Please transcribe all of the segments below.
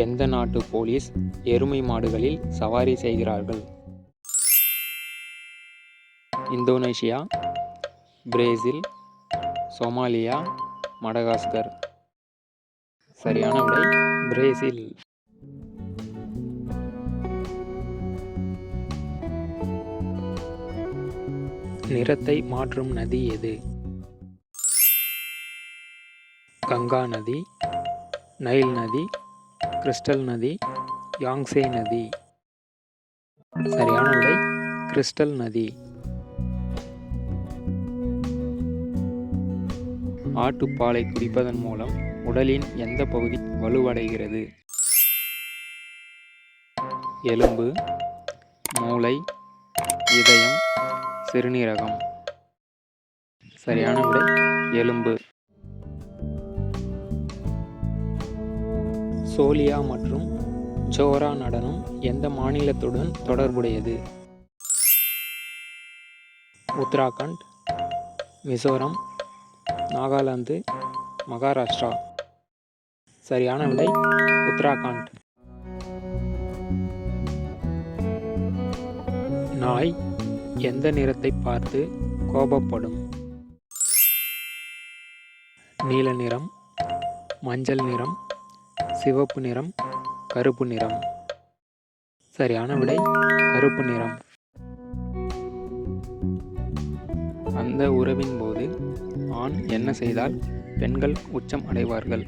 எந்த நாட்டு போலீஸ் எருமை மாடுகளில் சவாரி செய்கிறார்கள்? Indonesia, Brazil, Somalia, Madagascar. சரியான விடை பிரேசில். நிறத்தை மாற்றும் நதி எது? கங்கா நதி, நைல் நதி, கிறிஸ்டல் நதி, யாங்சே நதி. சரியான விடை கிறிஸ்டல் நதி. ஆட்டுப்பாலை குடிப்பதன் மூலம் உடலின் எந்த பகுதி வலுவடைகிறது? எலும்பு, மூளை, இதயம், சிறுநீரகம். சரியான விடை எலும்பு. சோலியா மற்றும் ஜோரா நடனம் எந்த மாநிலத்துடன் தொடர்புடையது? உத்தராகண்ட், மிசோரம், நாகாலாந்து, மகாராஷ்டிரா. சரியான விடை உத்தராகண்ட். நாய் எந்த நிறத்தை பார்த்து கோபப்படும்? நீல நிறம், மஞ்சள் நிறம், சிவப்பு நிறம், கருப்பு நிறம். சரியான விடை கருப்பு நிறம். அந்த உறவின் போது ஆண் என்ன செய்தால் பெண்கள் உச்சம் அடைவார்கள்?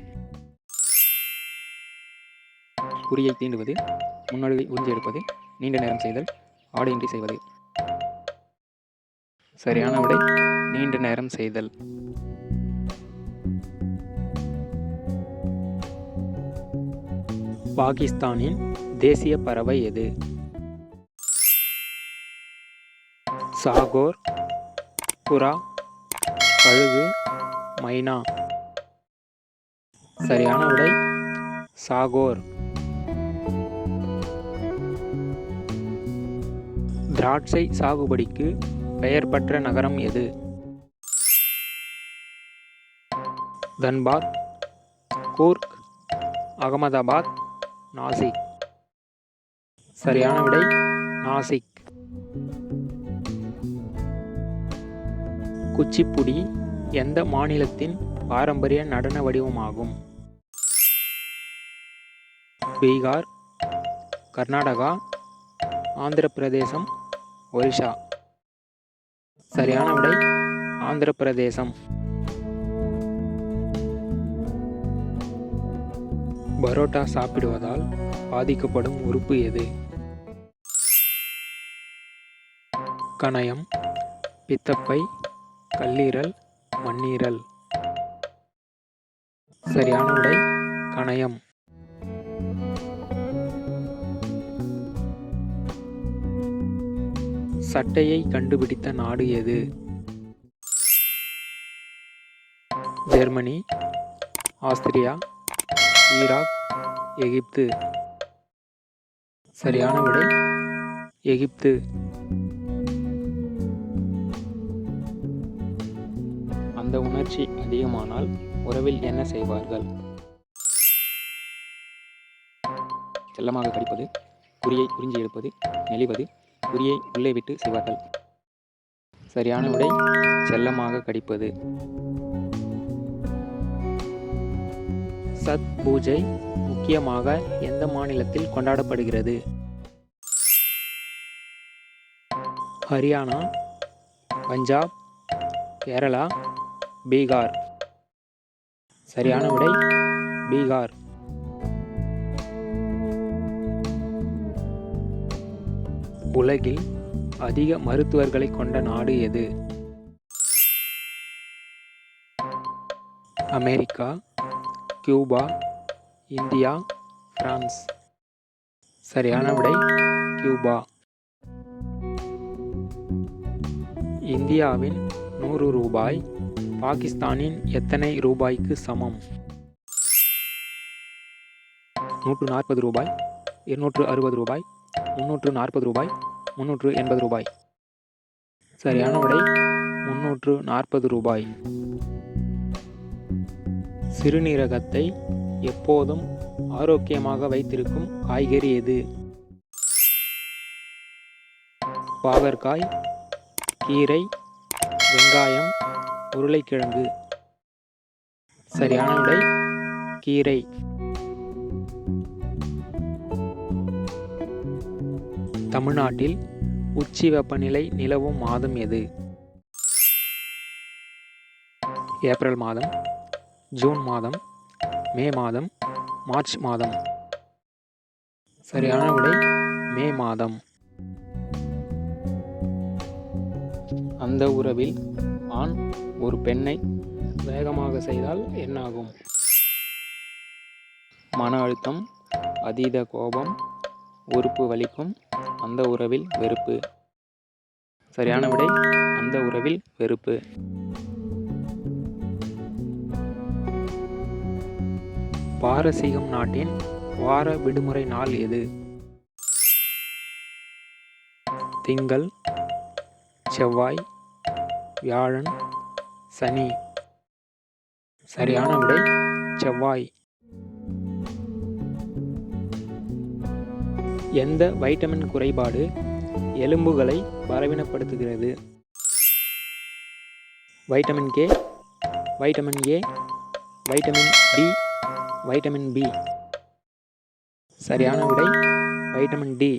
குறியை தீண்டுவது, முன்னழுவை உறிஞ்சி எடுப்பது, நீண்ட நேரம் செய்தல், ஆடையின்றி செய்வது. சரியான விடை நீண்ட நேரம் செய்தல். பாகிஸ்தானின் தேசிய பறவை எது? சாகோர், புறா, கழுகு, மைனா. சரியான விடை சாகோர். திராட்சை சாகுபடிக்கு பெயர் பெற்ற நகரம் எது? தன்பாத், கூர்க், அகமதாபாத், நாசிக். சரியான விடை நாசிக். குச்சிப்புடி எந்த மாநிலத்தின் பாரம்பரிய நடன வடிவமாகும்? பீகார், கர்நாடகா, ஆந்திர பிரதேசம், ஒரிஷா. சரியான விடை ஆந்திர பிரதேசம். பரோட்டா சாப்பிடுவதால் பாதிக்கப்படும் உறுப்பு எது? கணையம், பித்தப்பை, கல்லீரல், மண்ணீரல். சரியான விடை கணையம். சட்டையை கண்டுபிடித்த நாடு எது? ஜெர்மனி, ஆஸ்திரியா, ஈராக், எகிப்து. சரியான விடை எகிப்து. அந்த உணர்ச்சி அதிகமானால் உறவில் என்ன செய்வார்கள்? செல்லமாக கடிப்பது, குறியை உறிஞ்சி எடுப்பது, நெளிவது, குறியை உள்ளே விட்டு செய்வார்கள். சரியான விடை செல்லமாக கடிப்பது. சத் பூஜை முக்கியமாக எந்த மாநிலத்தில் கொண்டாடப்படுகிறது? ஹரியானா, பஞ்சாப், கேரளா, பீகார். சரியான விடை பீகார். உலகில் அதிக மருத்துவர்களை கொண்ட நாடு எது? America, Cuba, India, France. சரியான விடை கியூபா. இந்தியாவின் 100 ரூபாய் பாகிஸ்தானின் எத்தனை ரூபாய்க்கு சமம்? 140 ரூபாய், 260 ரூபாய், 340 ரூபாய், 380 ரூபாய். சரியான விடை ரூபாய். சிறுநீரகத்தை எப்போதும் ஆரோக்கியமாக வைத்திருக்கும் காய்கறி எது? பாகற்காய், கீரை, வெங்காயம், உருளைக்கிழங்கு. சரியான விடை கீரை. தமிழ்நாட்டில் உச்சி வெப்பநிலை நிலவும் மாதம் எது? ஏப்ரல் மாதம், ஜூன் மாதம், மே மாதம், மார்ச் மாதம். சரியான விடை மே மாதம். அந்த உறவில் ஆண் ஒரு பெண்ணை வேகமாக செய்தால் என்னாகும்? மன அழுத்தம், அதீத கோபம், உறுப்பு வலிக்கும், அந்த உறவில் வெறுப்பு. சரியான விடை அந்த உறவில் வெறுப்பு. பாரசீகம் நாட்டின் வார விடுமுறை நாள் எது? திங்கள், செவ்வாய், வியாழன், சனி. சரியான விடை செவ்வாய். எந்த வைட்டமின் குறைபாடு எலும்புகளை பலவீனப்படுத்துகிறது? Vitamin K, vitamin A, vitamin D, vitamin B. சரியான விடை வைட்டமின் டி.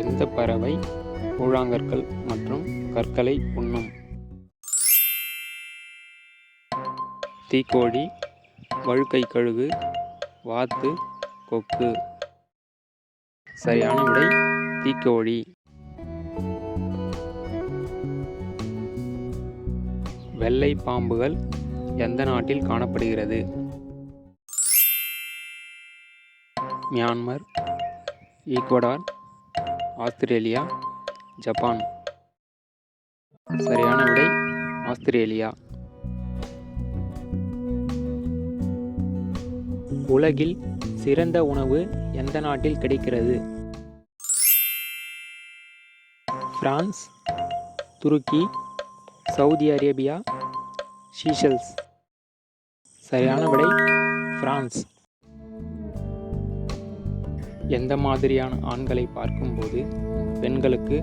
எந்த பறவை கூழாங்கற்கள் மற்றும் கற்களை உண்ணும்? தீக்கோழி, வழுக்கை கழுகு, வாத்து, கொக்கு. சரியான விடை தீக்கோழி. வெள்ளை பாம்புகள் எந்த நாட்டில் காணப்படுகிறது? Myanmar, Ecuador, Australia, Japan. சரியான விடை ஆஸ்திரேலியா. உலகில் சிறந்த உணவு எந்த நாட்டில் கிடைக்கிறது? பிரான்ஸ், துருக்கி, சவுதி அரேபியா, சீஷெல்ஸ். சரியான விடை பிரான்ஸ். எந்த மாதிரியான ஆண்களை பார்க்கும்போது பெண்களுக்கு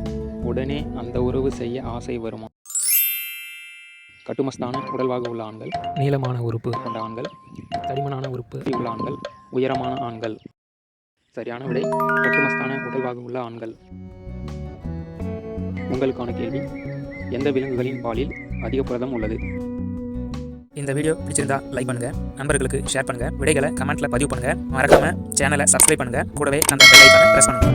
உடனே அந்த உறவு செய்ய ஆசை வருமா? கட்டுமஸ்தான உடல்வாக உள்ள ஆண்கள், நீளமான உறுப்பு கொண்ட ஆண்கள், தடிமனான உறுப்பு உள்ள ஆண்கள், உயரமான ஆண்கள். சரியான விடை கட்டுமஸ்தான உடல்வாக உள்ள ஆண்கள். உங்களுக்கான கேள்வி, எந்த விலங்குகளின் பாலில் அதிக புரதம் உள்ளது? இந்த வீடியோ பிடிச்சிருந்தா லைக் பண்ணுங்க, நண்பர்களுக்கு ஷேர் பண்ணுங்க, விடைகளை கமெண்ட்ல பதிவு பண்ணுங்க, மறக்காம சேனலை சப்ஸ்கிரைப் பண்ணுங்க, கூடவே அந்த பெல் ஐகானை பிரஸ் பண்ணுங்க.